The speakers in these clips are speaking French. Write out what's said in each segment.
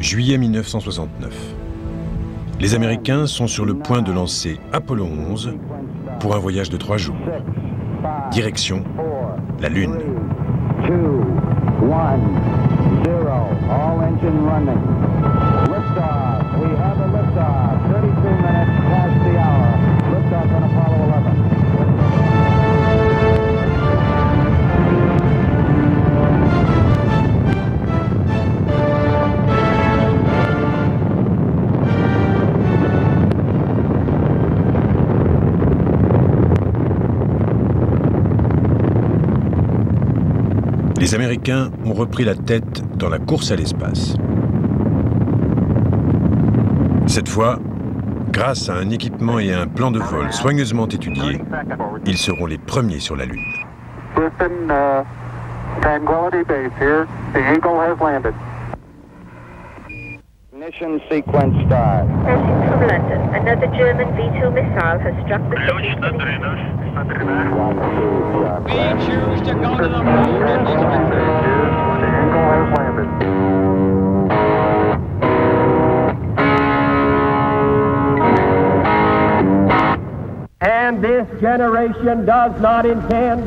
Juillet 1969. Les Américains sont sur le point de lancer Apollo 11 pour un voyage de 3 jours. Direction la Lune. 2, 1, 0. All engine running. Liftoff. We have a liftoff. 32 minutes past the hour. Liftoff on Apollo 11. Les Américains ont repris la tête dans la course à l'espace. Cette fois, grâce à un équipement et à un plan de vol soigneusement étudiés, ils seront les premiers sur la Lune. Tranquility Base here. The Eagle has landed. Ignition sequence start. Reporting from London, another German V-2 missile has struck the city. We choose to go to the moon in this country. The Eagle has landed. And this generation does not intend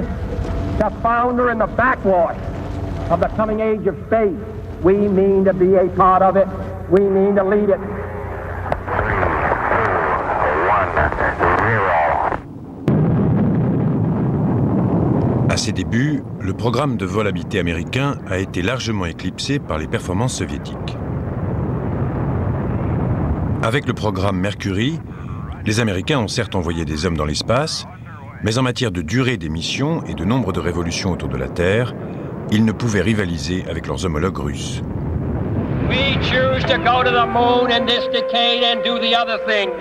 to founder in the backwash of the coming age of space. We mean to be a part of it. We mean to lead it. 3, 1, 0. À ses débuts, le programme de vol habité américain a été largement éclipsé par les performances soviétiques. Avec le programme Mercury, les Américains ont certes envoyé des hommes dans l'espace, mais en matière de durée des missions et de nombre de révolutions autour de la Terre, ils ne pouvaient rivaliser avec leurs homologues russes. We choose to go to the moon in this decade and do the other things,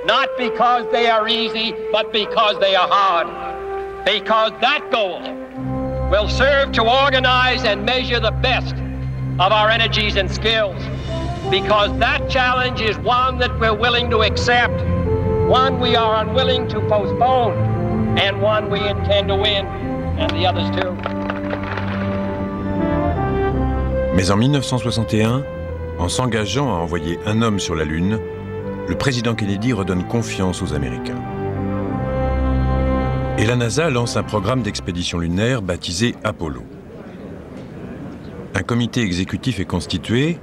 not because they are easy, but because they are hard. Because that goal will serve to organize and measure the best of our energies and skills. Because that challenge is one that we're willing to accept, one we are unwilling to postpone, and one we intend to win, and the others too. Mais en 1961, en s'engageant à envoyer un homme sur la Lune, le président Kennedy redonne confiance aux Américains. Et la NASA lance un programme d'expédition lunaire baptisé Apollo. Un comité exécutif est constitué,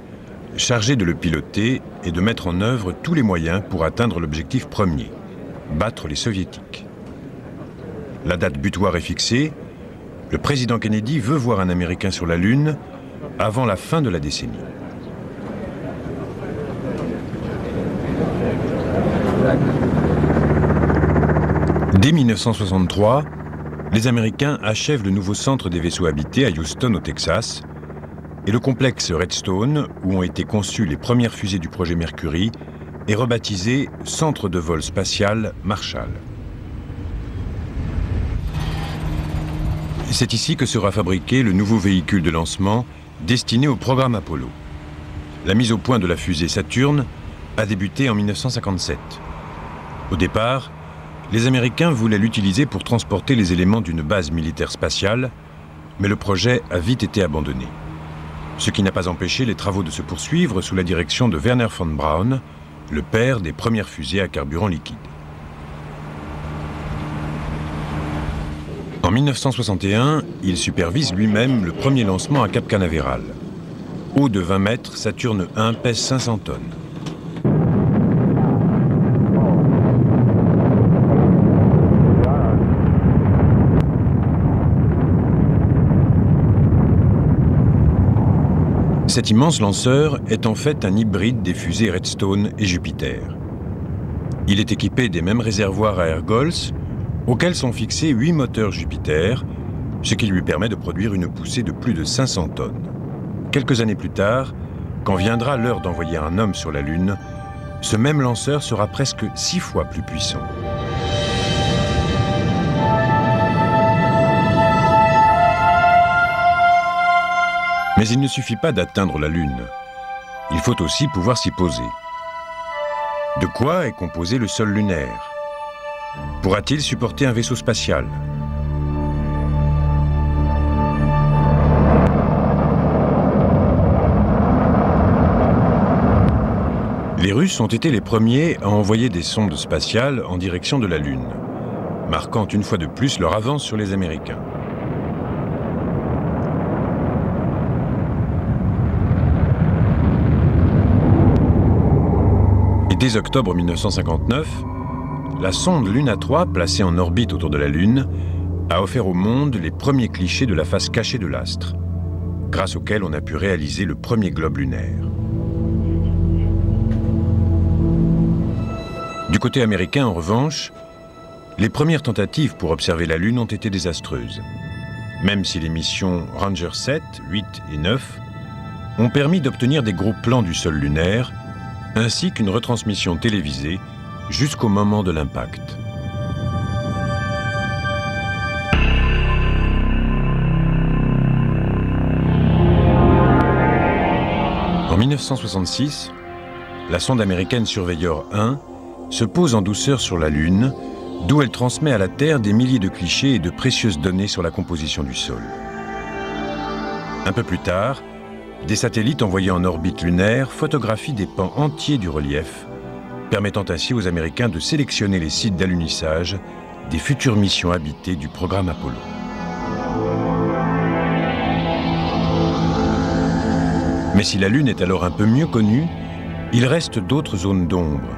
chargé de le piloter et de mettre en œuvre tous les moyens pour atteindre l'objectif premier, battre les Soviétiques. La date butoir est fixée, le président Kennedy veut voir un Américain sur la Lune avant la fin de la décennie. Dès 1963, les Américains achèvent le nouveau centre des vaisseaux habités à Houston, au Texas, et le complexe Redstone, où ont été conçues les premières fusées du projet Mercury, est rebaptisé Centre de vol spatial Marshall. C'est ici que sera fabriqué le nouveau véhicule de lancement destiné au programme Apollo. La mise au point de la fusée Saturn a débuté en 1957. Au départ, les Américains voulaient l'utiliser pour transporter les éléments d'une base militaire spatiale, mais le projet a vite été abandonné. Ce qui n'a pas empêché les travaux de se poursuivre sous la direction de Wernher von Braun, le père des premières fusées à carburant liquide. En 1961, il supervise lui-même le premier lancement à Cap Canaveral. Haut de 20 mètres, Saturne 1 pèse 500 tonnes. Cet immense lanceur est en fait un hybride des fusées Redstone et Jupiter. Il est équipé des mêmes réservoirs à ergols, auxquels sont fixés 8 moteurs Jupiter, ce qui lui permet de produire une poussée de plus de 500 tonnes. Quelques années plus tard, quand viendra l'heure d'envoyer un homme sur la Lune, ce même lanceur sera presque 6 fois plus puissant. Mais il ne suffit pas d'atteindre la Lune. Il faut aussi pouvoir s'y poser. De quoi est composé le sol lunaire ? Pourra-t-il supporter un vaisseau spatial ? Russes ont été les premiers à envoyer des sondes spatiales en direction de la Lune, marquant une fois de plus leur avance sur les Américains. Et dès octobre 1959, la sonde Luna 3, placée en orbite autour de la Lune, a offert au monde les premiers clichés de la face cachée de l'astre, grâce auquel on a pu réaliser le premier globe lunaire. Du côté américain, en revanche, les premières tentatives pour observer la Lune ont été désastreuses, même si les missions Ranger 7, 8 et 9 ont permis d'obtenir des gros plans du sol lunaire, ainsi qu'une retransmission télévisée jusqu'au moment de l'impact. En 1966, la sonde américaine Surveyor 1 se pose en douceur sur la Lune, d'où elle transmet à la Terre des milliers de clichés et de précieuses données sur la composition du sol. Un peu plus tard, des satellites envoyés en orbite lunaire photographient des pans entiers du relief, permettant ainsi aux Américains de sélectionner les sites d'alunissage des futures missions habitées du programme Apollo. Mais si la Lune est alors un peu mieux connue, il reste d'autres zones d'ombre.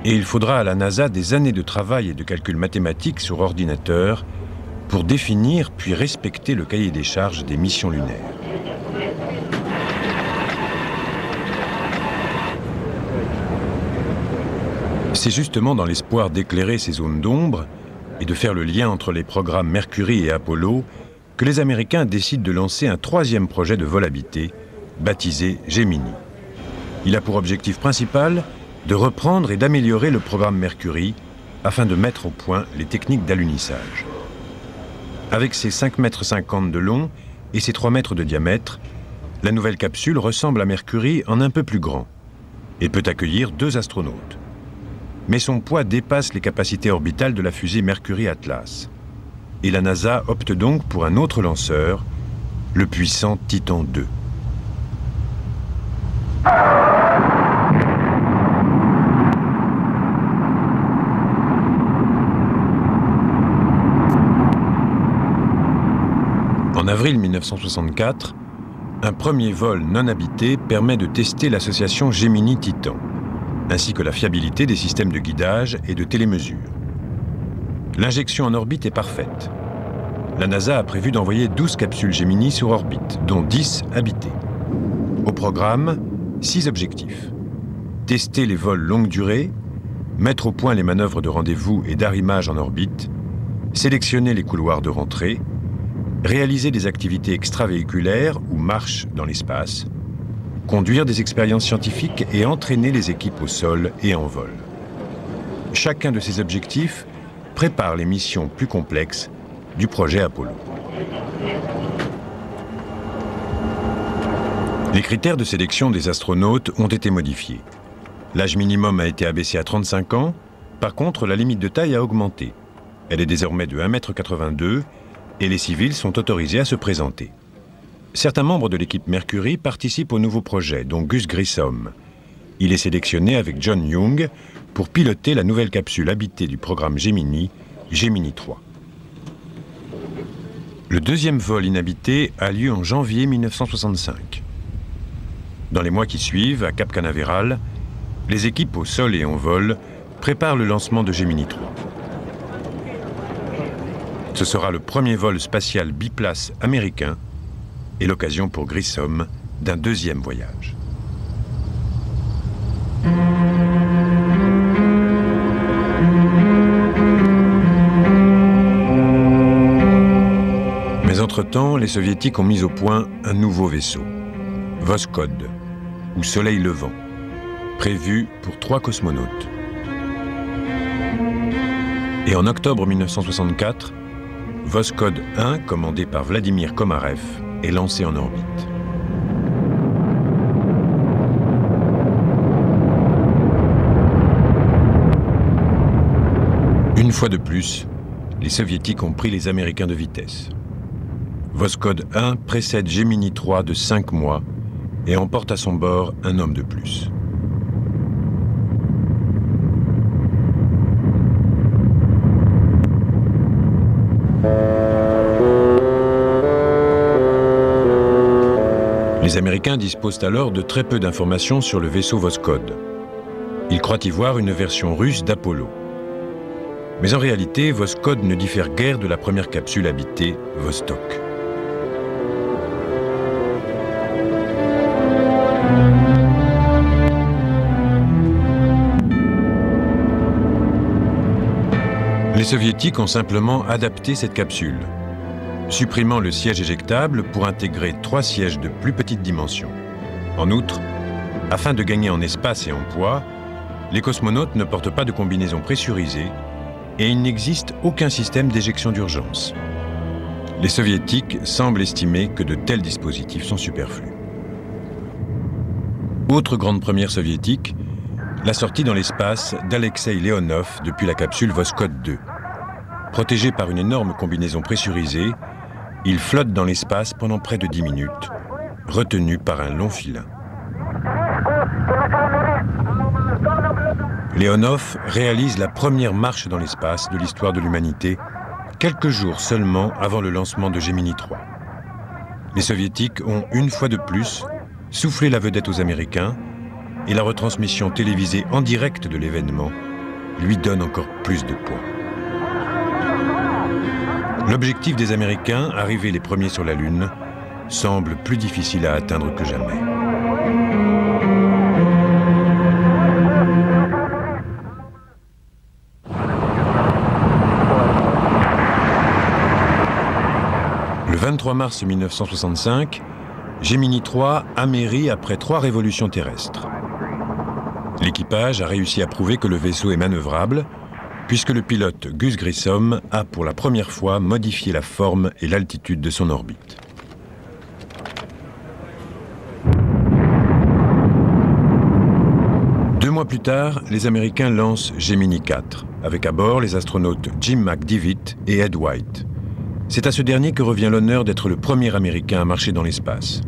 Et il faudra à la NASA des années de travail et de calculs mathématiques sur ordinateur pour définir puis respecter le cahier des charges des missions lunaires. C'est justement dans l'espoir d'éclairer ces zones d'ombre et de faire le lien entre les programmes Mercury et Apollo que les Américains décident de lancer un troisième projet de vol habité, baptisé Gemini. Il a pour objectif principal de reprendre et d'améliorer le programme Mercury afin de mettre au point les techniques d'alunissage. Avec ses 5,50 m de long et ses 3 mètres de diamètre, la nouvelle capsule ressemble à Mercury en un peu plus grand et peut accueillir 2 astronautes. Mais son poids dépasse les capacités orbitales de la fusée Mercury Atlas. Et la NASA opte donc pour un autre lanceur, le puissant Titan II. En avril 1964, un premier vol non habité permet de tester l'association Gemini-Titan, ainsi que la fiabilité des systèmes de guidage et de télémesure. L'injection en orbite est parfaite. La NASA a prévu d'envoyer 12 capsules Gemini sur orbite, dont 10 habitées. Au programme, 6 objectifs. Tester les vols longue durée, mettre au point les manœuvres de rendez-vous et d'arrimage en orbite, sélectionner les couloirs de rentrée, réaliser des activités extravéhiculaires ou marches dans l'espace, conduire des expériences scientifiques et entraîner les équipes au sol et en vol. Chacun de ces objectifs prépare les missions plus complexes du projet Apollo. Les critères de sélection des astronautes ont été modifiés. L'âge minimum a été abaissé à 35 ans, par contre la limite de taille a augmenté. Elle est désormais de 1,82 m et les civils sont autorisés à se présenter. Certains membres de l'équipe Mercury participent au nouveau projet, dont Gus Grissom. Il est sélectionné avec John Young pour piloter la nouvelle capsule habitée du programme Gemini, Gemini 3. Le deuxième vol inhabité a lieu en janvier 1965. Dans les mois qui suivent, à Cap Canaveral, les équipes au sol et en vol préparent le lancement de Gemini 3. Ce sera le premier vol spatial biplace américain et l'occasion pour Grissom d'un deuxième voyage. Mais entre-temps, les Soviétiques ont mis au point un nouveau vaisseau, Voskhod, ou Soleil levant, prévu pour 3 cosmonautes. Et en octobre 1964, Voskhod 1, commandé par Vladimir Komarev, est lancé en orbite. Une fois de plus, les Soviétiques ont pris les Américains de vitesse. Voskhod 1 précède Gemini 3 de 5 mois et emporte à son bord un homme de plus. Les Américains disposent alors de très peu d'informations sur le vaisseau Voskhod. Ils croient y voir une version russe d'Apollo. Mais en réalité, Voskhod ne diffère guère de la première capsule habitée, Vostok. Les Soviétiques ont simplement adapté cette capsule, supprimant le siège éjectable pour intégrer 3 sièges de plus petite dimension. En outre, afin de gagner en espace et en poids, les cosmonautes ne portent pas de combinaison pressurisée et il n'existe aucun système d'éjection d'urgence. Les Soviétiques semblent estimer que de tels dispositifs sont superflus. Autre grande première soviétique, la sortie dans l'espace d'Alexeï Leonov depuis la capsule Voskhod 2. Protégé par une énorme combinaison pressurisée, il flotte dans l'espace pendant près de 10 minutes, retenu par un long filin. Leonov réalise la première marche dans l'espace de l'histoire de l'humanité, quelques jours seulement avant le lancement de Gemini 3. Les Soviétiques ont une fois de plus soufflé la vedette aux Américains et la retransmission télévisée en direct de l'événement lui donne encore plus de poids. L'objectif des Américains, arriver les premiers sur la Lune, semble plus difficile à atteindre que jamais. Le 23 mars 1965, Gemini 3 amérit après 3 révolutions terrestres. L'équipage a réussi à prouver que le vaisseau est manœuvrable, puisque le pilote Gus Grissom a pour la première fois modifié la forme et l'altitude de son orbite. Deux mois plus tard, les Américains lancent Gemini 4, avec à bord les astronautes Jim McDivitt et Ed White. C'est à ce dernier que revient l'honneur d'être le premier Américain à marcher dans l'espace.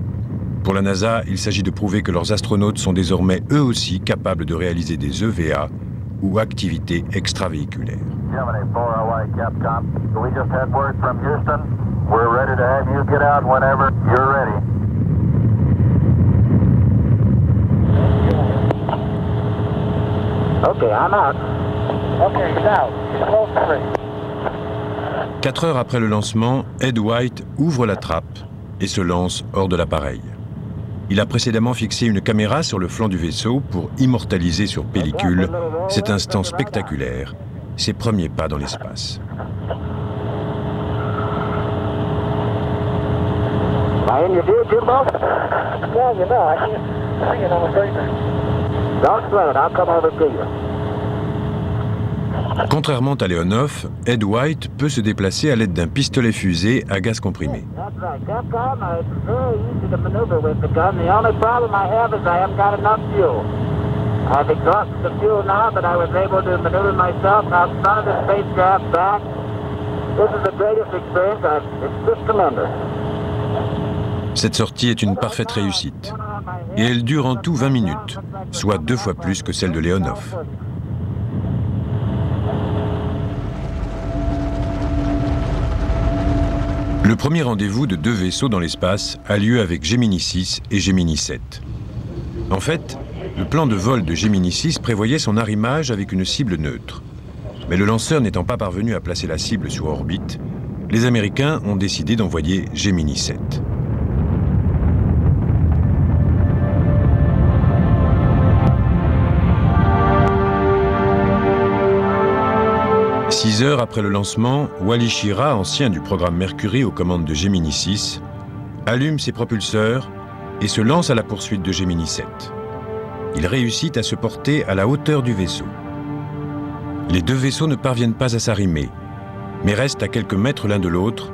Pour la NASA, il s'agit de prouver que leurs astronautes sont désormais eux aussi capables de réaliser des EVA ou activités extravéhiculaires. Gemini 4 Hawaii Capcom. We just had word from Houston. We're ready to have you get out whenever you're ready. Okay, I'm out. Okay, he's out. He's close to me. 4 heures après le lancement, Ed White ouvre la trappe et se lance hors de l'appareil. Il a précédemment fixé une caméra sur le flanc du vaisseau pour immortaliser sur pellicule cet instant spectaculaire, ses premiers pas dans l'espace. Contrairement à Leonov, Ed White peut se déplacer à l'aide d'un pistolet fusée à gaz comprimé. Cette sortie est une parfaite réussite. Et elle dure en tout 20 minutes, soit 2 fois plus que celle de Leonov. Le premier rendez-vous de 2 vaisseaux dans l'espace a lieu avec Gemini 6 et Gemini 7. En fait, le plan de vol de Gemini 6 prévoyait son arrimage avec une cible neutre. Mais le lanceur n'étant pas parvenu à placer la cible sur orbite, les Américains ont décidé d'envoyer Gemini 7. Six heures après le lancement, Wally Schirra, ancien du programme Mercury aux commandes de Gemini 6, allume ses propulseurs et se lance à la poursuite de Gemini 7. Il réussit à se porter à la hauteur du vaisseau. Les 2 vaisseaux ne parviennent pas à s'arrimer, mais restent à quelques mètres l'un de l'autre,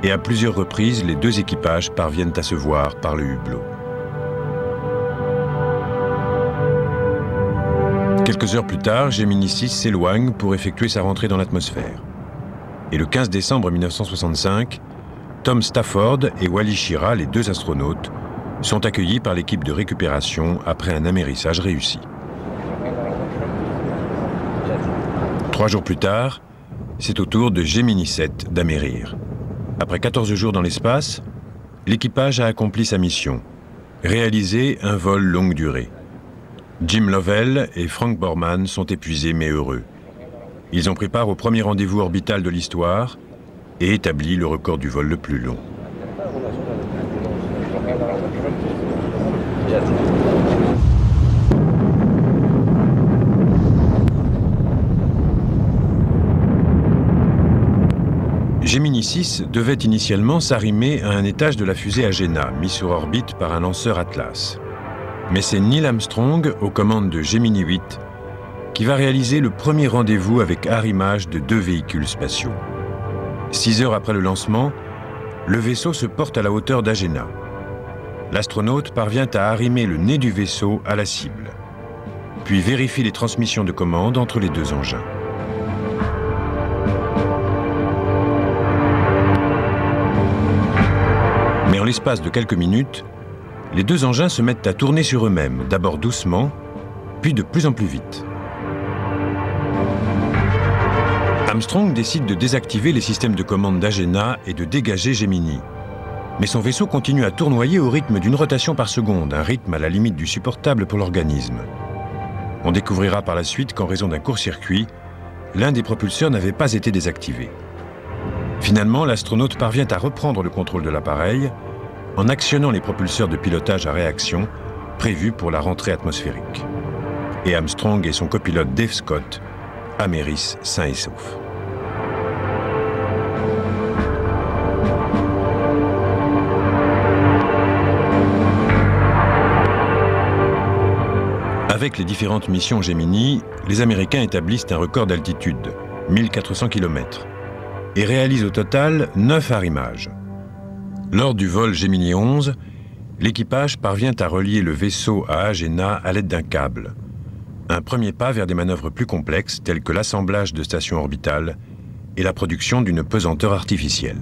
et à plusieurs reprises, les 2 équipages parviennent à se voir par le hublot. Quelques heures plus tard, Gemini 6 s'éloigne pour effectuer sa rentrée dans l'atmosphère. Et le 15 décembre 1965, Tom Stafford et Wally Schirra, les 2 astronautes, sont accueillis par l'équipe de récupération après un amérissage réussi. 3 jours plus tard, c'est au tour de Gemini 7 d'amérir. Après 14 jours dans l'espace, l'équipage a accompli sa mission Réaliser un vol longue durée. Jim Lovell et Frank Borman sont épuisés mais heureux. Ils ont pris part au premier rendez-vous orbital de l'histoire et établi le record du vol le plus long. Gemini 6 devait initialement s'arrimer à un étage de la fusée Agena, mis sur orbite par un lanceur Atlas. Mais c'est Neil Armstrong, aux commandes de Gemini 8, qui va réaliser le premier rendez-vous avec arrimage de 2 véhicules spatiaux. 6 heures après le lancement, le vaisseau se porte à la hauteur d'Agena. L'astronaute parvient à arrimer le nez du vaisseau à la cible, puis vérifie les transmissions de commande entre les 2 engins. Mais en l'espace de quelques minutes, les 2 engins se mettent à tourner sur eux-mêmes, d'abord doucement, puis de plus en plus vite. Armstrong décide de désactiver les systèmes de commande d'Agena et de dégager Gemini. Mais son vaisseau continue à tournoyer au rythme d'une rotation par seconde, un rythme à la limite du supportable pour l'organisme. On découvrira par la suite qu'en raison d'un court-circuit, l'un des propulseurs n'avait pas été désactivé. Finalement, l'astronaute parvient à reprendre le contrôle de l'appareil en actionnant les propulseurs de pilotage à réaction prévus pour la rentrée atmosphérique. Et Armstrong et son copilote Dave Scott amérissent sains et saufs. Avec les différentes missions Gemini, les Américains établissent un record d'altitude, 1400 km, et réalisent au total 9 arrimages. Lors du vol Gemini 11, l'équipage parvient à relier le vaisseau à Agena à l'aide d'un câble. Un premier pas vers des manœuvres plus complexes telles que l'assemblage de stations orbitales et la production d'une pesanteur artificielle.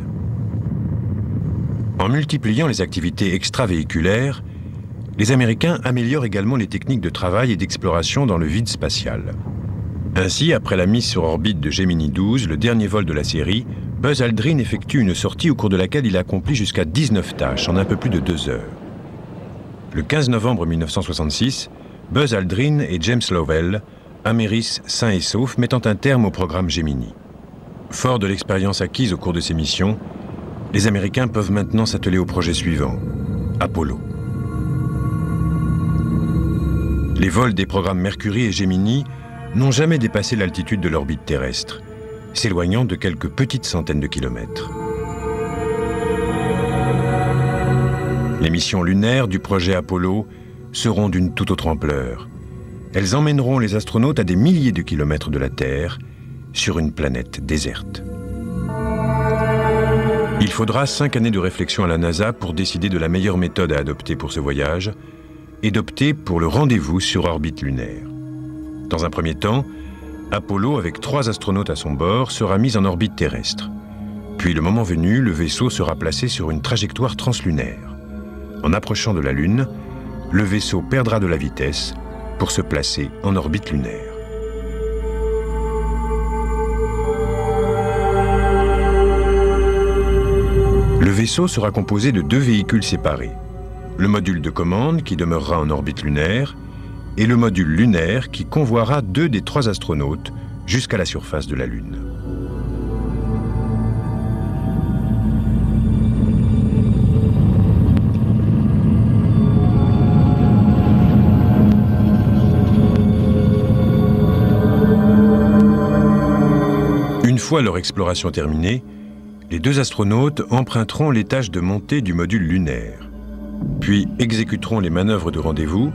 En multipliant les activités extravéhiculaires, les Américains améliorent également les techniques de travail et d'exploration dans le vide spatial. Ainsi, après la mise sur orbite de Gemini 12, le dernier vol de la série, Buzz Aldrin effectue une sortie au cours de laquelle il accomplit jusqu'à 19 tâches en un peu plus de 2 heures. Le 15 novembre 1966, Buzz Aldrin et James Lovell amérissent sains et saufs, mettant un terme au programme Gemini. Forts de l'expérience acquise au cours de ces missions, les Américains peuvent maintenant s'atteler au projet suivant, Apollo. Les vols des programmes Mercury et Gemini n'ont jamais dépassé l'altitude de l'orbite terrestre, s'éloignant de quelques petites centaines de kilomètres. Les missions lunaires du projet Apollo seront d'une toute autre ampleur. Elles emmèneront les astronautes à des milliers de kilomètres de la Terre, sur une planète déserte. Il faudra 5 années de réflexion à la NASA pour décider de la meilleure méthode à adopter pour ce voyage et d'opter pour le rendez-vous sur orbite lunaire. Dans un premier temps, Apollo, avec 3 astronautes à son bord, sera mis en orbite terrestre. Puis, le moment venu, le vaisseau sera placé sur une trajectoire translunaire. En approchant de la Lune, le vaisseau perdra de la vitesse pour se placer en orbite lunaire. Le vaisseau sera composé de 2 véhicules séparés. Le module de commande qui demeurera en orbite lunaire et le module lunaire qui convoiera 2 des 3 astronautes jusqu'à la surface de la Lune. Une fois leur exploration terminée, les 2 astronautes emprunteront les tâches de montée du module lunaire, puis exécuteront les manœuvres de rendez-vous,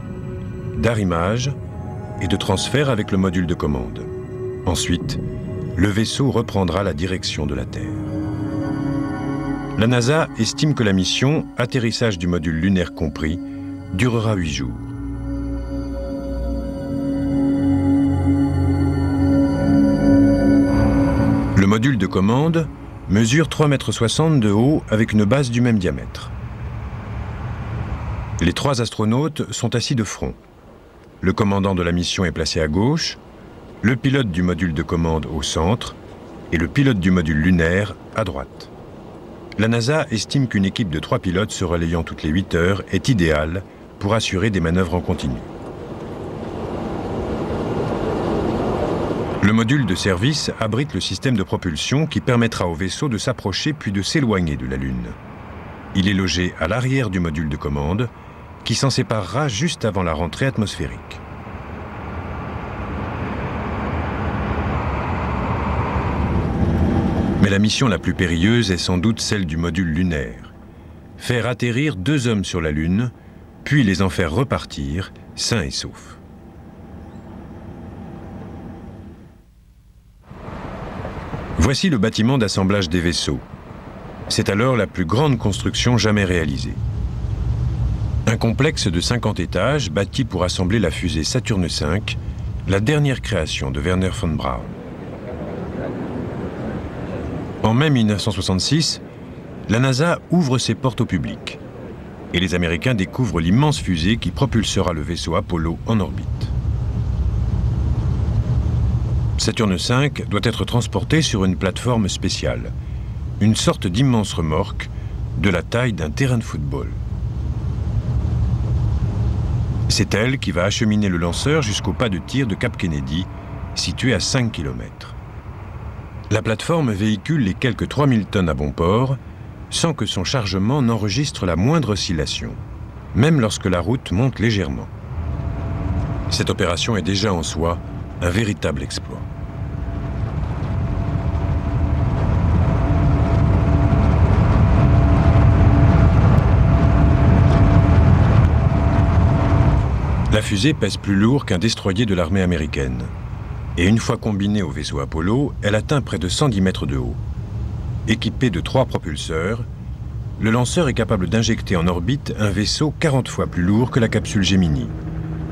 d'arrimage et de transfert avec le module de commande. Ensuite, le vaisseau reprendra la direction de la Terre. La NASA estime que la mission, atterrissage du module lunaire compris, durera 8 jours. Le module de commande mesure 3,60 m de haut avec une base du même diamètre. Les 3 astronautes sont assis de front. Le commandant de la mission est placé à gauche, le pilote du module de commande au centre et le pilote du module lunaire à droite. La NASA estime qu'une équipe de 3 pilotes se relayant toutes les 8 heures est idéale pour assurer des manœuvres en continu. Le module de service abrite le système de propulsion qui permettra au vaisseau de s'approcher puis de s'éloigner de la Lune. Il est logé à l'arrière du module de commande, qui s'en séparera juste avant la rentrée atmosphérique. Mais la mission la plus périlleuse est sans doute celle du module lunaire. Faire atterrir 2 hommes sur la Lune, puis les en faire repartir, sains et saufs. Voici le bâtiment d'assemblage des vaisseaux. C'est alors la plus grande construction jamais réalisée. Un complexe de 50 étages bâti pour assembler la fusée Saturne V, la dernière création de Wernher von Braun. En mai 1966, la NASA ouvre ses portes au public et les Américains découvrent l'immense fusée qui propulsera le vaisseau Apollo en orbite. Saturne V doit être transporté sur une plateforme spéciale, une sorte d'immense remorque de la taille d'un terrain de football. C'est elle qui va acheminer le lanceur jusqu'au pas de tir de Cap Kennedy, situé à 5 km. La plateforme véhicule les quelques 3000 tonnes à bon port, sans que son chargement n'enregistre la moindre oscillation, même lorsque la route monte légèrement. Cette opération est déjà en soi un véritable exploit. La fusée pèse plus lourd qu'un destroyer de l'armée américaine. Et une fois combinée au vaisseau Apollo, elle atteint près de 110 mètres de haut. Équipé de 3 propulseurs, le lanceur est capable d'injecter en orbite un vaisseau 40 fois plus lourd que la capsule Gemini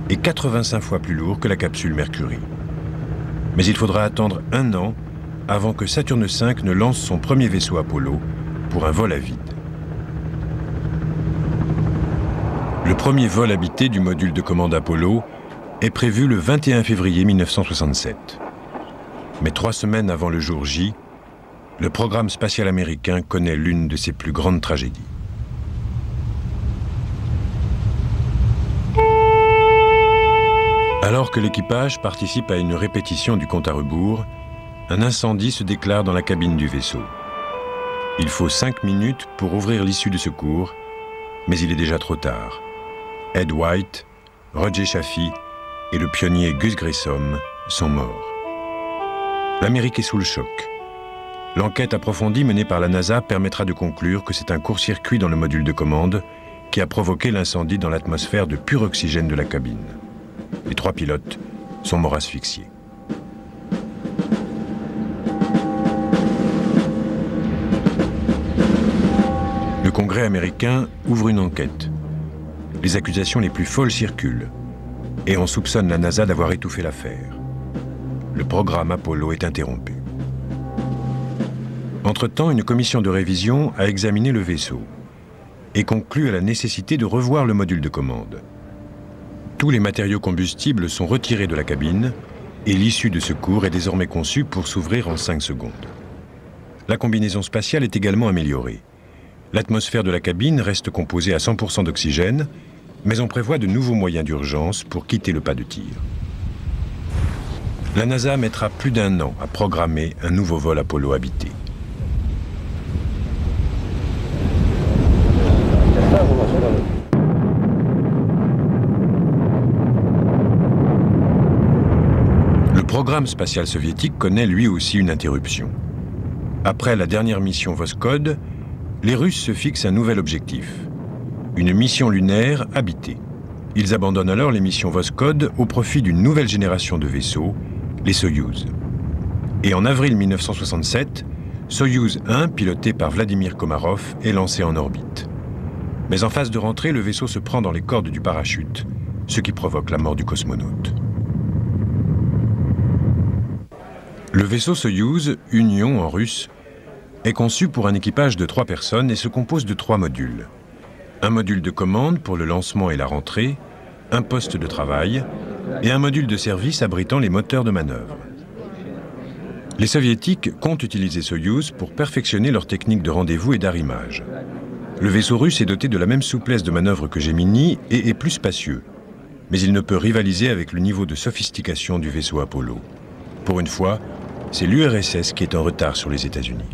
et 85 fois plus lourd que la capsule Mercury. Mais il faudra attendre 1 an avant que Saturne V ne lance son premier vaisseau Apollo pour un vol à vide. Le premier vol habité du module de commande Apollo est prévu le 21 février 1967. Mais 3 semaines avant le jour J, le programme spatial américain connaît l'une de ses plus grandes tragédies. Alors que l'équipage participe à une répétition du compte à rebours, un incendie se déclare dans la cabine du vaisseau. Il faut 5 minutes pour ouvrir l'issue de secours, mais il est déjà trop tard. Ed White, Roger Chaffee et le pionnier Gus Grissom sont morts. L'Amérique est sous le choc. L'enquête approfondie menée par la NASA permettra de conclure que c'est un court-circuit dans le module de commande qui a provoqué l'incendie dans l'atmosphère de pur oxygène de la cabine. Les 3 pilotes sont morts asphyxiés. Le Congrès américain ouvre une enquête. Les accusations les plus folles circulent et on soupçonne la NASA d'avoir étouffé l'affaire. Le programme Apollo est interrompu. Entre-temps, une commission de révision a examiné le vaisseau et conclut à la nécessité de revoir le module de commande. Tous les matériaux combustibles sont retirés de la cabine et l'issue de secours est désormais conçue pour s'ouvrir en 5 secondes. La combinaison spatiale est également améliorée. L'atmosphère de la cabine reste composée à 100% d'oxygène, mais on prévoit de nouveaux moyens d'urgence pour quitter le pas de tir. La NASA mettra plus d'1 an à programmer un nouveau vol Apollo habité. Le programme spatial soviétique connaît lui aussi une interruption. Après la dernière mission Voskhod, les Russes se fixent un nouvel objectif, une mission lunaire habitée. Ils abandonnent alors les missions Voskhod au profit d'une nouvelle génération de vaisseaux, les Soyouz. Et en avril 1967, Soyouz 1, piloté par Vladimir Komarov, est lancé en orbite. Mais en phase de rentrée, le vaisseau se prend dans les cordes du parachute, ce qui provoque la mort du cosmonaute. Le vaisseau Soyouz, Union en russe, est conçu pour un équipage de 3 personnes et se compose de 3 modules. Un module de commande pour le lancement et la rentrée, un poste de travail et un module de service abritant les moteurs de manœuvre. Les Soviétiques comptent utiliser Soyouz pour perfectionner leur technique de rendez-vous et d'arrimage. Le vaisseau russe est doté de la même souplesse de manœuvre que Gemini et est plus spacieux. Mais il ne peut rivaliser avec le niveau de sophistication du vaisseau Apollo. Pour une fois, c'est l'URSS qui est en retard sur les États-Unis.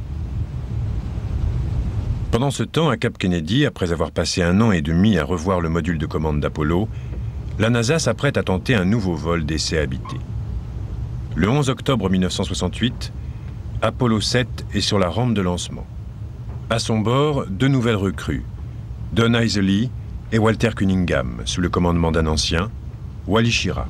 Pendant ce temps, à Cap Kennedy, après avoir passé 1 an et demi à revoir le module de commande d'Apollo, la NASA s'apprête à tenter un nouveau vol d'essai habité. Le 11 octobre 1968, Apollo 7 est sur la rampe de lancement. À son bord, 2 nouvelles recrues, Don Isley et Walter Cunningham, sous le commandement d'un ancien, Wally Schirra.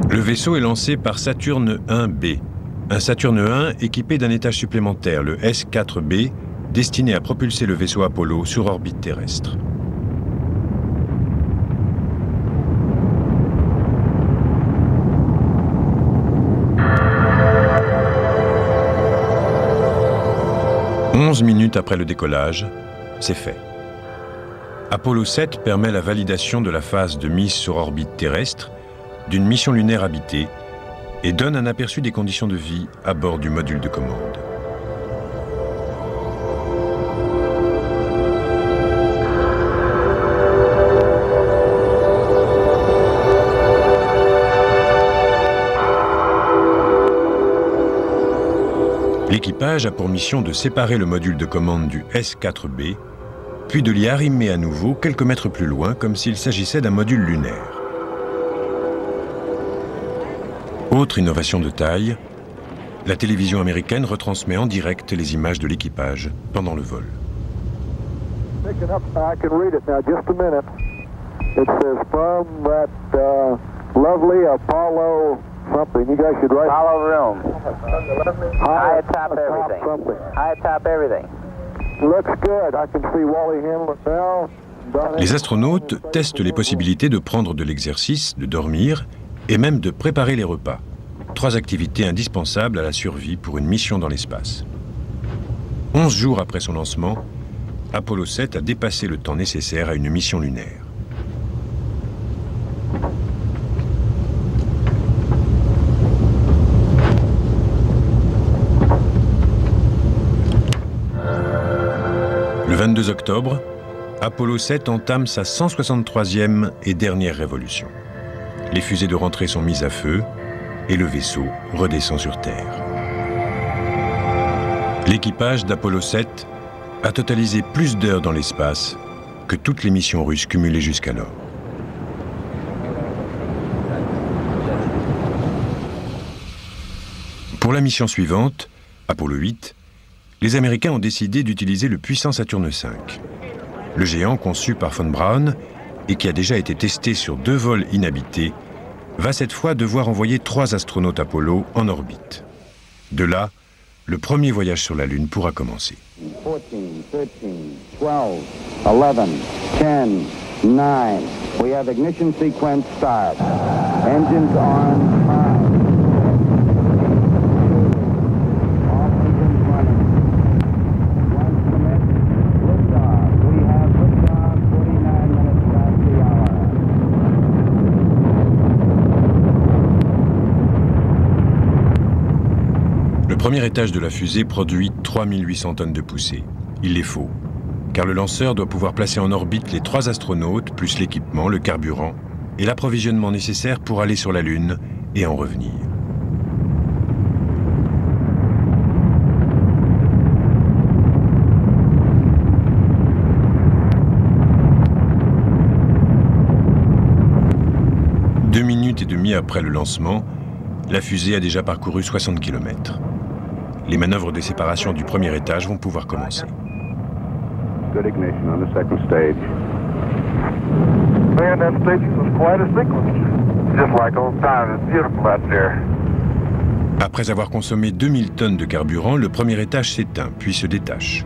Le vaisseau est lancé par Saturne 1B, un Saturne 1 équipé d'un étage supplémentaire, le S-4B, destiné à propulser le vaisseau Apollo sur orbite terrestre. « 11 minutes après le décollage, c'est fait. Apollo 7 permet la validation de la phase de mise sur orbite terrestre d'une mission lunaire habitée et donne un aperçu des conditions de vie à bord du module de commande. L'équipage a pour mission de séparer le module de commande du S-4B, puis de l'y arrimer à nouveau quelques mètres plus loin, comme s'il s'agissait d'un module lunaire. Autre innovation de taille, la télévision américaine retransmet en direct les images de l'équipage pendant le vol. Picking up, I can read it now, just a minute. It says from that lovely Apollo something. You guys should write. Apollo room. High atop everything. Something. High atop everything. Looks good. I can see Wally Henley now. Les astronautes testent les possibilités de prendre de l'exercice, de dormir et même de préparer les repas. 3 activités indispensables à la survie pour une mission dans l'espace. 11 jours après son lancement, Apollo 7 a dépassé le temps nécessaire à une mission lunaire. Le 22 octobre, Apollo 7 entame sa 163e et dernière révolution. Les fusées de rentrée sont mises à feu et le vaisseau redescend sur Terre. L'équipage d'Apollo 7 a totalisé plus d'heures dans l'espace que toutes les missions russes cumulées jusqu'alors. Pour la mission suivante, Apollo 8, les Américains ont décidé d'utiliser le puissant Saturne V. Le géant conçu par von Braun et qui a déjà été testé sur 2 vols inhabités, va cette fois devoir envoyer 3 astronautes Apollo en orbite. De là, le premier voyage sur la Lune pourra commencer. 14, 13, 12, 11, 10, 9. We have ignition sequence start. Engines on. 5. All engines running. One commit. Liftoff. We have liftoff. 49 minutes past the hour. Le premier étage de la fusée produit 3800 tonnes de poussée. Il les faut, car le lanceur doit pouvoir placer en orbite les 3 astronautes, plus l'équipement, le carburant et l'approvisionnement nécessaire pour aller sur la Lune et en revenir. Deux minutes et demie après le lancement, la fusée a déjà parcouru 60 km. Les manœuvres de séparation du premier étage vont pouvoir commencer. Good ignition on the second stage. Man, that stage was quite a sequence. Just like old times. It's beautiful out there. Après avoir consommé 2000 tonnes de carburant, le premier étage s'éteint, puis se détache.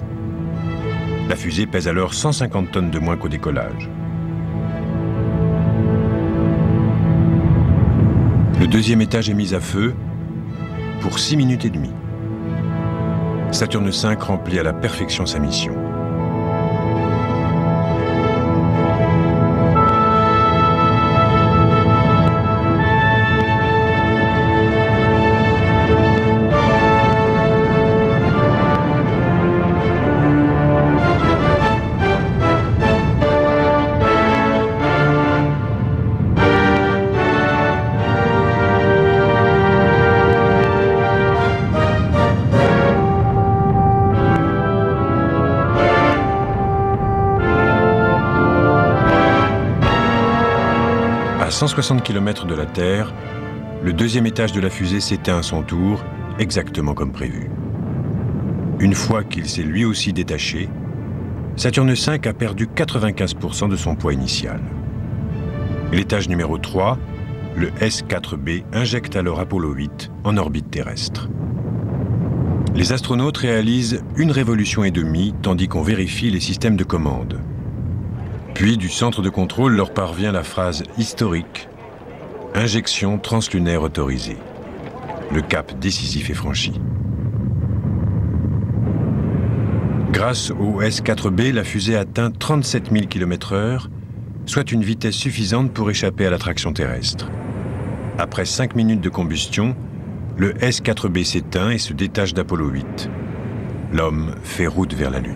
La fusée pèse alors 150 tonnes de moins qu'au décollage. Le deuxième étage est mis à feu pour 6 minutes et demie. Saturne V remplit à la perfection sa mission. À 160 km de la Terre, le deuxième étage de la fusée s'éteint à son tour, exactement comme prévu. Une fois qu'il s'est lui aussi détaché, Saturne V a perdu 95% de son poids initial. L'étage numéro 3, le S-4B, injecte alors Apollo 8 en orbite terrestre. Les astronautes réalisent 1 révolution et demie tandis qu'on vérifie les systèmes de commande. Puis, du centre de contrôle leur parvient la phrase historique « Injection translunaire autorisée ». Le cap décisif est franchi. Grâce au S-4B, la fusée atteint 37 000 km/h, soit une vitesse suffisante pour échapper à l'attraction terrestre. Après 5 minutes de combustion, le S-4B s'éteint et se détache d'Apollo 8. L'homme fait route vers la Lune.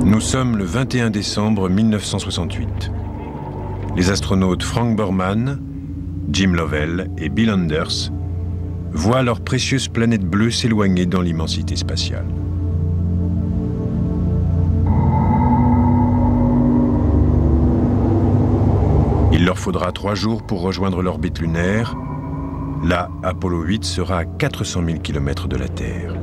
Nous sommes le 21 décembre 1968. Les astronautes Frank Borman, Jim Lovell et Bill Anders voient leur précieuse planète bleue s'éloigner dans l'immensité spatiale. Il leur faudra 3 jours pour rejoindre l'orbite lunaire. Là, Apollo 8 sera à 400 000 km de la Terre.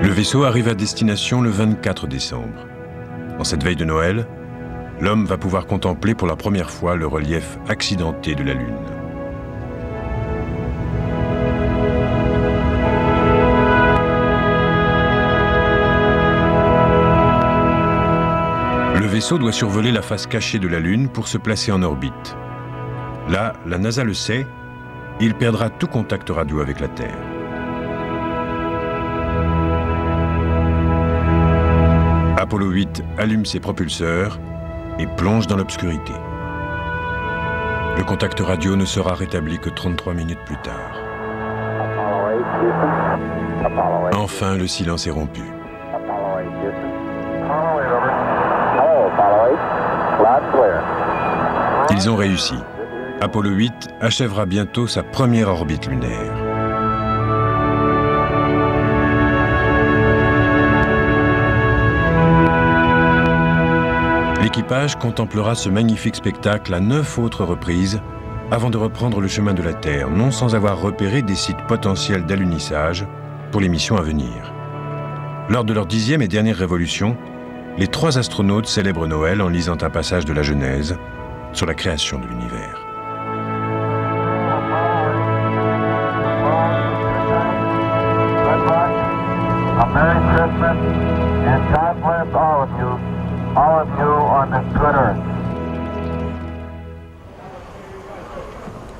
Le vaisseau arrive à destination le 24 décembre. En cette veille de Noël, l'homme va pouvoir contempler pour la première fois le relief accidenté de la Lune. Le vaisseau doit survoler la face cachée de la Lune pour se placer en orbite. Là, la NASA le sait, il perdra tout contact radio avec la Terre. Apollo 8 allume ses propulseurs et plonge dans l'obscurité. Le contact radio ne sera rétabli que 33 minutes plus tard. Enfin, le silence est rompu. Ils ont réussi. Apollo 8 achèvera bientôt sa première orbite lunaire. L'équipage contemplera ce magnifique spectacle à 9 autres reprises avant de reprendre le chemin de la Terre, non sans avoir repéré des sites potentiels d'alunissage pour les missions à venir. Lors de leur 10e et dernière révolution, les 3 astronautes célèbrent Noël en lisant un passage de la Genèse sur la création de l'univers. A Merry Christmas and God bless all of you on this good earth.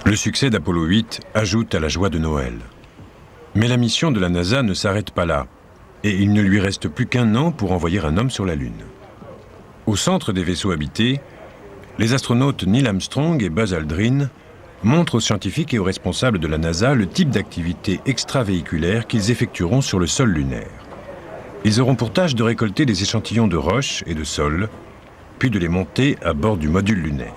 Le succès d'Apollo 8 ajoute à la joie de Noël. Mais la mission de la NASA ne s'arrête pas là, et il ne lui reste plus qu'1 an pour envoyer un homme sur la Lune. Au centre des vaisseaux habités, les astronautes Neil Armstrong et Buzz Aldrin montrent aux scientifiques et aux responsables de la NASA le type d'activité extravéhiculaire qu'ils effectueront sur le sol lunaire. Ils auront pour tâche de récolter des échantillons de roches et de sol, puis de les monter à bord du module lunaire.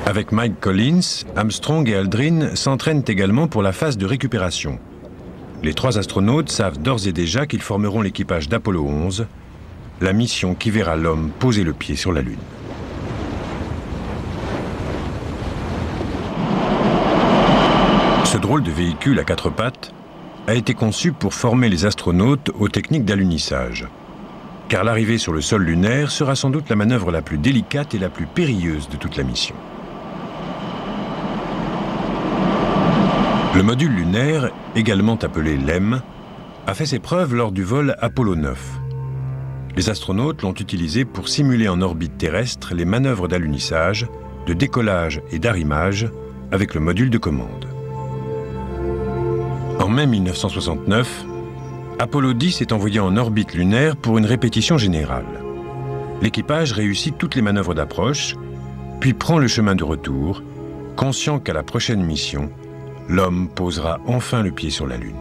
Avec Mike Collins, Armstrong et Aldrin s'entraînent également pour la phase de récupération. Les 3 astronautes savent d'ores et déjà qu'ils formeront l'équipage d'Apollo 11, la mission qui verra l'homme poser le pied sur la Lune. Ce drôle de véhicule à 4 pattes a été conçu pour former les astronautes aux techniques d'alunissage. car l'arrivée sur le sol lunaire sera sans doute la manœuvre la plus délicate et la plus périlleuse de toute la mission. Le module lunaire, également appelé LEM, a fait ses preuves lors du vol Apollo 9. Les astronautes l'ont utilisé pour simuler en orbite terrestre les manœuvres d'alunissage, de décollage et d'arrimage avec le module de commande. En mai 1969, Apollo 10 est envoyé en orbite lunaire pour une répétition générale. L'équipage réussit toutes les manœuvres d'approche, puis prend le chemin de retour, conscient qu'à la prochaine mission, l'homme posera enfin le pied sur la Lune.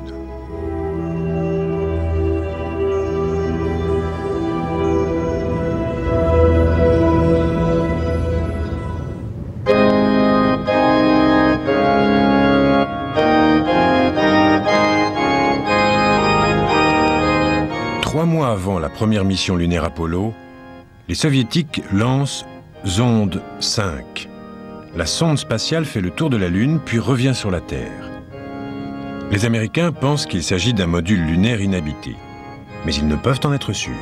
Avant la première mission lunaire Apollo, les Soviétiques lancent Zonde 5. La sonde spatiale fait le tour de la Lune puis revient sur la Terre. Les Américains pensent qu'il s'agit d'un module lunaire inhabité, mais ils ne peuvent en être sûrs.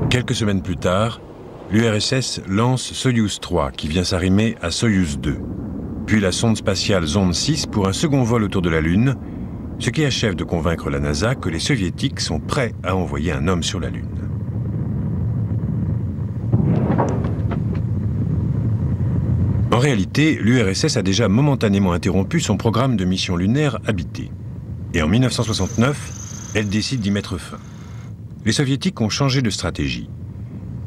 Quelques semaines plus tard, l'URSS lance Soyouz 3 qui vient s'arrimer à Soyouz 2, puis la sonde spatiale Zonde 6 pour un second vol autour de la Lune, ce qui achève de convaincre la NASA que les Soviétiques sont prêts à envoyer un homme sur la Lune. En réalité, l'URSS a déjà momentanément interrompu son programme de mission lunaire habitée. Et en 1969, elle décide d'y mettre fin. Les Soviétiques ont changé de stratégie.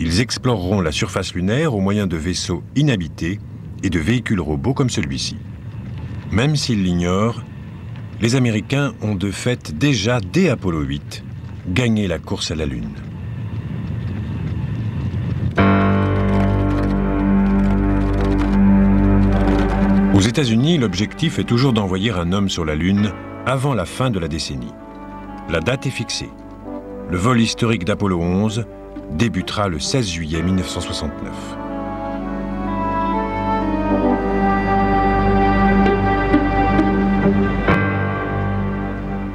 Ils exploreront la surface lunaire au moyen de vaisseaux inhabités et de véhicules robots comme celui-ci. Même s'ils l'ignorent, les Américains ont de fait déjà, dès Apollo 8, gagné la course à la Lune. Aux États-Unis, l'objectif est toujours d'envoyer un homme sur la Lune avant la fin de la décennie. La date est fixée. Le vol historique d'Apollo 11 débutera le 16 juillet 1969.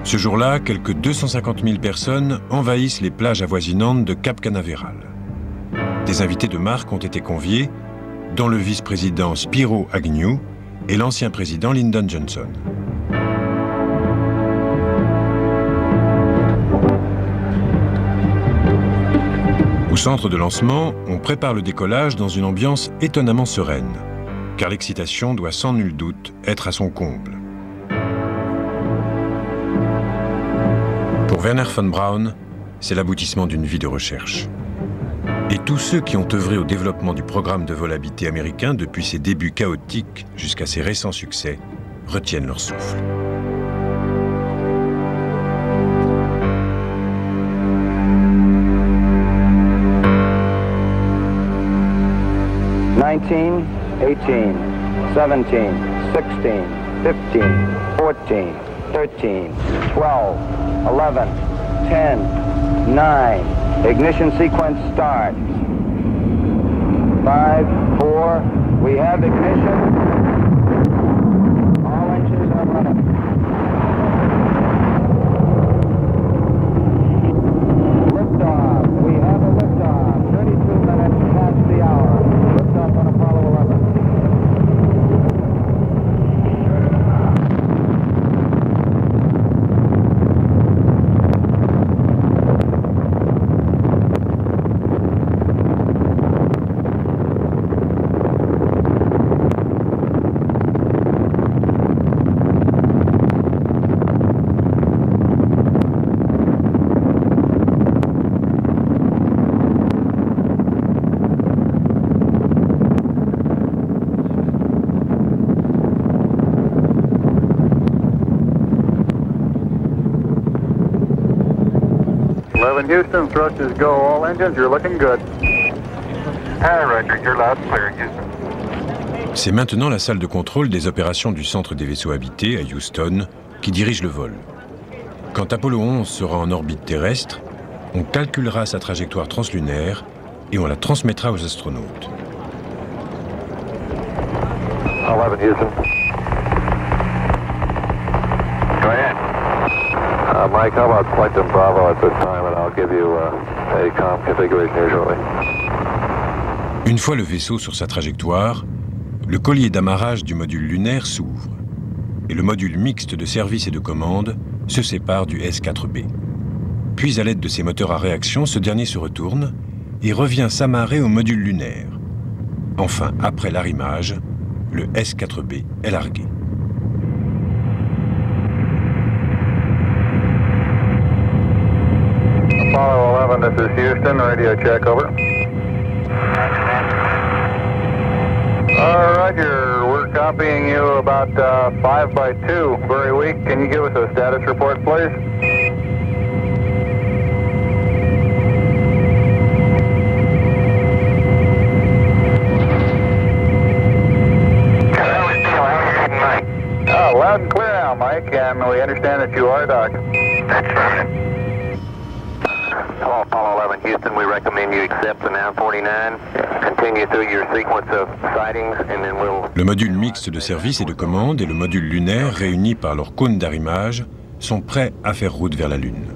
Ce jour-là, quelques 250 000 personnes envahissent les plages avoisinantes de Cap Canaveral. Des invités de marque ont été conviés, dont le vice-président Spiro Agnew et l'ancien président Lyndon Johnson. Au centre de lancement, on prépare le décollage dans une ambiance étonnamment sereine, car l'excitation doit sans nul doute être à son comble. Pour Wernher von Braun, c'est l'aboutissement d'une vie de recherche. Et tous ceux qui ont œuvré au développement du programme de vol habité américain depuis ses débuts chaotiques jusqu'à ses récents succès retiennent leur souffle. $19, $18, $17, $16, $15, $14, $13, $12, $11, $10, $9. Ignition sequence start. 5, 4. We have ignition. All engines are running. Liftoff. We have a liftoff. 32 minutes past the hour. Liftoff on Apollo 11. Houston, thrusters go. All engines, you're looking good. Roger, you're loud and clear, Houston. C'est maintenant la salle de contrôle des opérations du Centre des vaisseaux habités à Houston qui dirige le vol. Quand Apollo 11 sera en orbite terrestre, on calculera sa trajectoire translunaire et on la transmettra aux astronautes. 11 Houston. Go ahead. Mike, how about flight to Bravo at this time, and I'll give you a comm configuration here shortly. Une fois le vaisseau sur sa trajectoire, le collier d'amarrage du module lunaire s'ouvre et le module mixte de service et de commande se sépare du S-4B. Puis, à l'aide de ses moteurs à réaction, ce dernier se retourne et revient s'amarrer au module lunaire. Enfin, après l'arrimage, le S-4B est largué. Apollo 11, this is Houston, radio check, over. Roger, we're copying you about 5 by 2, very weak. Can you give us a status report, please? Oh, loud and clear now, Mike, and we understand that you are Doc. That's right. Hello, Apollo 11 Houston. We recommend you accept the NAV 49. Continue through your sequence of sightings, and then we'll... Le module mixte de service et de commande et le module lunaire, réunis par leur cône d'arrimage, sont prêts à faire route vers la Lune.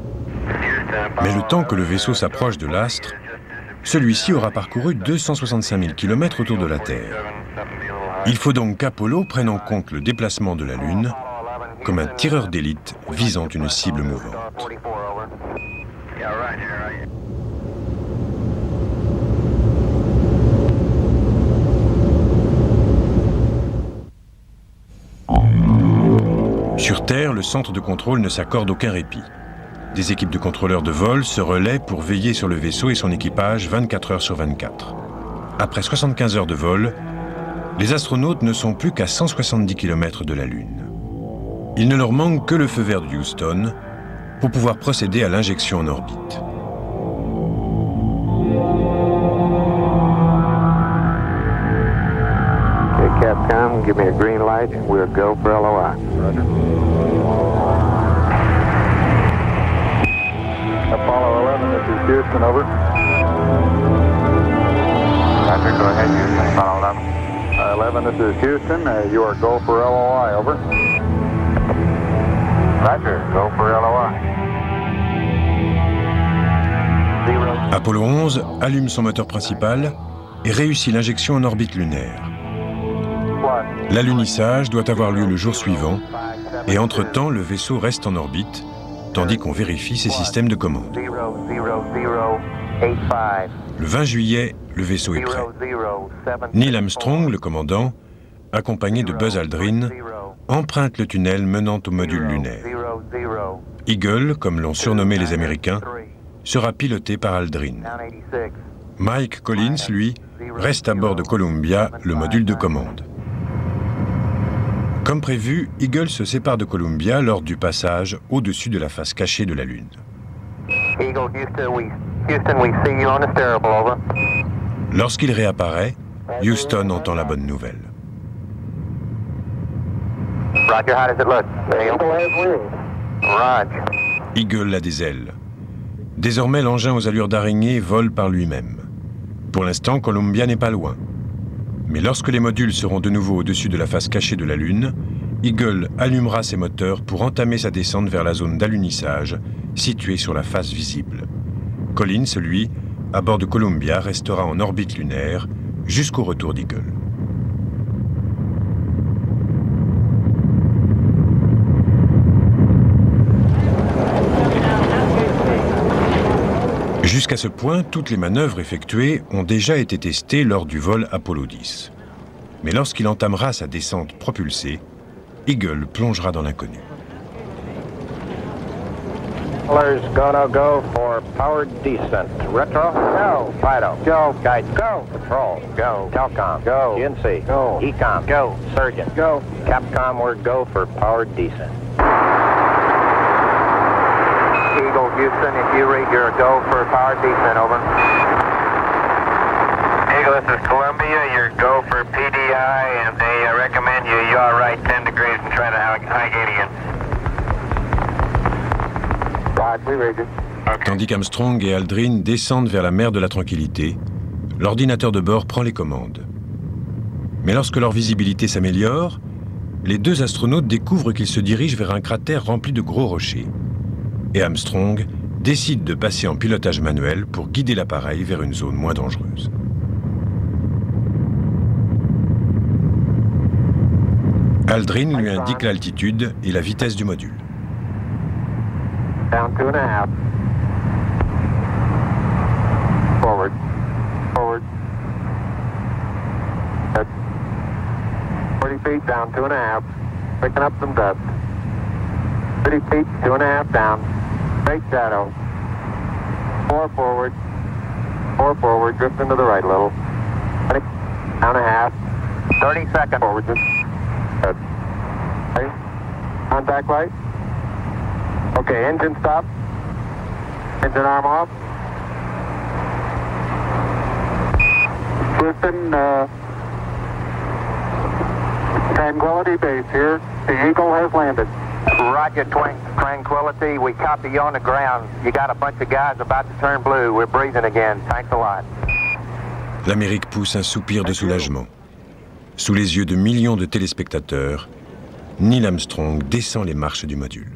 Mais le temps que le vaisseau s'approche de l'astre, celui-ci aura parcouru 265 000 km autour de la Terre. Il faut donc qu'Apollo prenne en compte le déplacement de la Lune comme un tireur d'élite visant une cible mouvante. Sur Terre, le centre de contrôle ne s'accorde aucun répit. Des équipes de contrôleurs de vol se relaient pour veiller sur le vaisseau et son équipage 24 heures sur 24. Après 75 heures de vol, les astronautes ne sont plus qu'à 170 km de la Lune. Il ne leur manque que le feu vert de Houston pour pouvoir procéder à l'injection en orbite. Okay, Capcom, give me a green light. We'll go for LOI. Roger. Apollo 11, this is Houston, over. Roger, go ahead, Houston. Apollo 11. 11, this is Houston. You are go for LOI, over. Roger, go for LOI. Apollo 11 allume son moteur principal et réussit l'injection en orbite lunaire. L'alunissage doit avoir lieu le jour suivant et entre-temps, le vaisseau reste en orbite tandis qu'on vérifie ses systèmes de commande. Le 20 juillet, le vaisseau est prêt. Neil Armstrong, le commandant, accompagné de Buzz Aldrin, emprunte le tunnel menant au module lunaire. Eagle, comme l'ont surnommé les Américains, sera piloté par Aldrin. Mike Collins, lui, reste à bord de Columbia, le module de commande. Comme prévu, Eagle se sépare de Columbia lors du passage au-dessus de la face cachée de la Lune. Lorsqu'il réapparaît, Houston entend la bonne nouvelle. Roger, how does it look? Roger. Eagle a des ailes. Désormais, l'engin aux allures d'araignée vole par lui-même. Pour l'instant, Columbia n'est pas loin. Mais lorsque les modules seront de nouveau au-dessus de la face cachée de la Lune, Eagle allumera ses moteurs pour entamer sa descente vers la zone d'alunissage située sur la face visible. Collins, lui, à bord de Columbia, restera en orbite lunaire jusqu'au retour d'Eagle. Jusqu'à ce point, toutes les manœuvres effectuées ont déjà été testées lors du vol Apollo 10. Mais lorsqu'il entamera sa descente propulsée, Eagle plongera dans l'inconnu. Gonna go for powered descent. Retro, go. Fido, go. Guide, go. Patrol, go. Telcom, go. GNC, go. Ecom, go. Surgeon, go. Capcom, we're go for powered descent. Eagle, Houston, if you read your go for power descent, over. Eagle, this is Columbia, your go for PDI, and they recommend you yaw right 10 degrees and try to high gate again. Right, we read you. Okay. Tandis qu'Armstrong et Aldrin descendent vers la mer de la Tranquillité, l'ordinateur de bord prend les commandes. Mais lorsque leur visibilité s'améliore, les deux astronautes découvrent qu'ils se dirigent vers un cratère rempli de gros rochers. Et Armstrong décide de passer en pilotage manuel pour guider l'appareil vers une zone moins dangereuse. Aldrin lui indique l'altitude et la vitesse du module. Down 2.5. Forward. Forward. Good. 40 feet down 2.5. Picking up some dust. 30 feet, 2.5 down. Straight shadow. 4 forward. 4 forward. Drift into the right a little. 20. Down a half. 30 seconds. Forward. Just. Good. Okay. Contact light. Okay, engine stop. Engine arm off. Houston, Tranquility Base here. The Eagle has landed. Roger, Tranquility. We copy you on the ground. You got a bunch of guys about to turn blue. We're breathing again. Thanks a lot. L'Amérique pousse un soupir de soulagement. Sous les yeux de millions de téléspectateurs, Neil Armstrong descend les marches du module.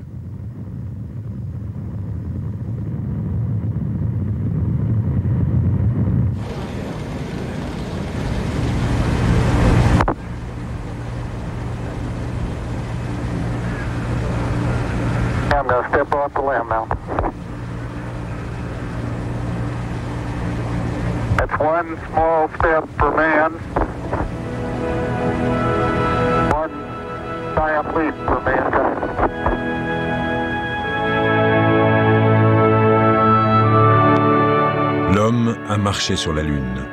I'm going to step off the limb now. That's one small step for man, one giant leap for mankind. L'homme a marché sur la Lune.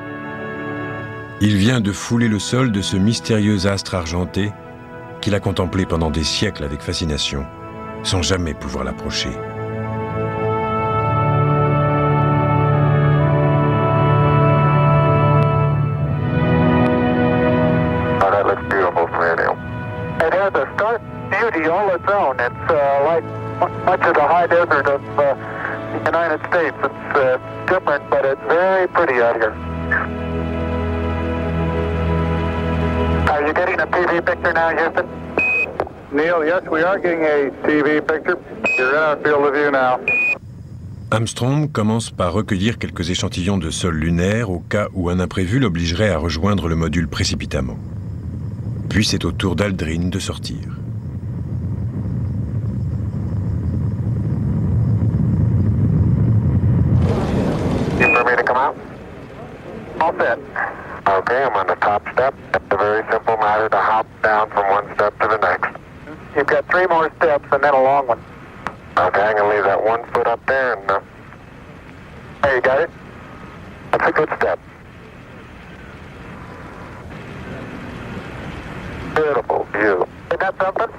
Il vient de fouler le sol de ce mystérieux astre argenté qu'il a contemplé pendant des siècles avec fascination, sans jamais pouvoir l'approcher. Oh, that looks beautiful from here, Neil. It has a stark beauty all its own. It's like much of the high desert of the United States. It's different, but it's very pretty out here. Are you getting a TV picture now, Houston? Neil, yes, we are getting a TV picture. You're in our field of view now. Armstrong commence par recueillir quelques échantillons de sol lunaire au cas où un imprévu l'obligerait à rejoindre le module précipitamment. Puis c'est au tour d'Aldrin de sortir. For me to come out? All set. Okay, I'm on the top step. It's a very simple matter to hop down from one step to the next. You've got 3 more steps and then a long one. Okay, I'm going to leave that 1 foot up there and... There, you got it? That's a good step. Beautiful view. Isn't that something?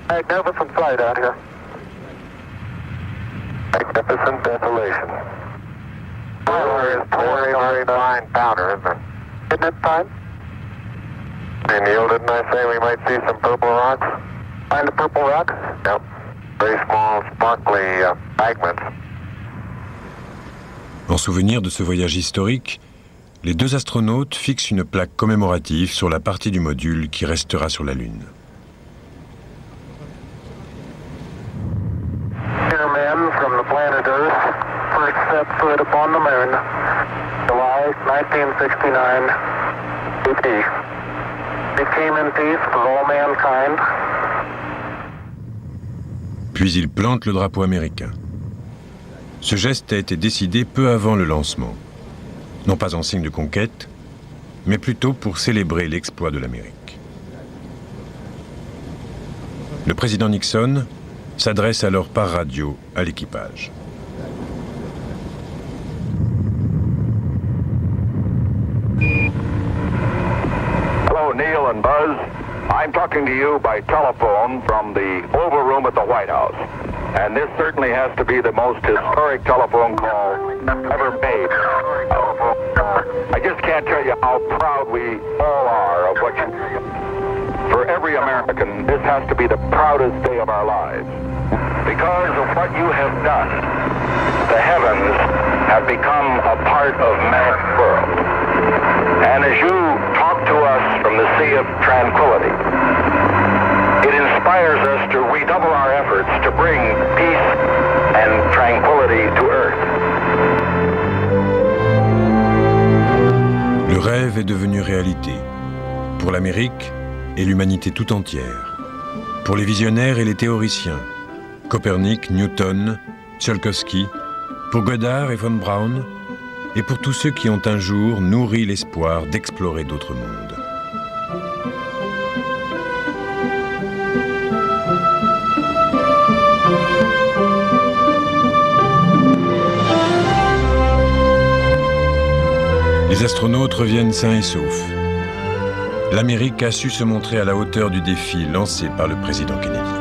Magnificent sight out here. Magnificent desolation. Tyler is very, very fine powder, isn't it? Isn't it fine? Hey, Neil, didn't I say we might see some purple rocks? Find the purple rocks? Yep. Very small, sparkly fragments. En souvenir de ce voyage historique, les deux astronautes fixent une plaque commémorative sur la partie du module qui restera sur la Lune. Dear men from the planet Earth, first set foot upon the moon, July 1969, AD. It came in peace for all mankind. Puis ils plantent le drapeau américain. Ce geste a été décidé peu avant le lancement, non pas en signe de conquête, mais plutôt pour célébrer l'exploit de l'Amérique. Le président Nixon s'adresse alors par radio à l'équipage. Hello, Neil and Buzz. I'm talking to you by telephone from the Oval Room at the White House. And this certainly has to be the most historic telephone call ever made. I just can't tell you how proud we all are of what you... For every American, this has to be the proudest day of our lives. Because of what you have done, the heavens have become a part of man's world. And as you talk to rêve est devenu réalité, pour l'Amérique et l'humanité tout entière, pour les visionnaires et les théoriciens, Copernic, Newton, Tsiolkovsky, pour Goddard et von Braun, et pour tous ceux qui ont un jour nourri l'espoir d'explorer d'autres mondes. Les astronautes reviennent sains et saufs. L'Amérique a su se montrer à la hauteur du défi lancé par le président Kennedy.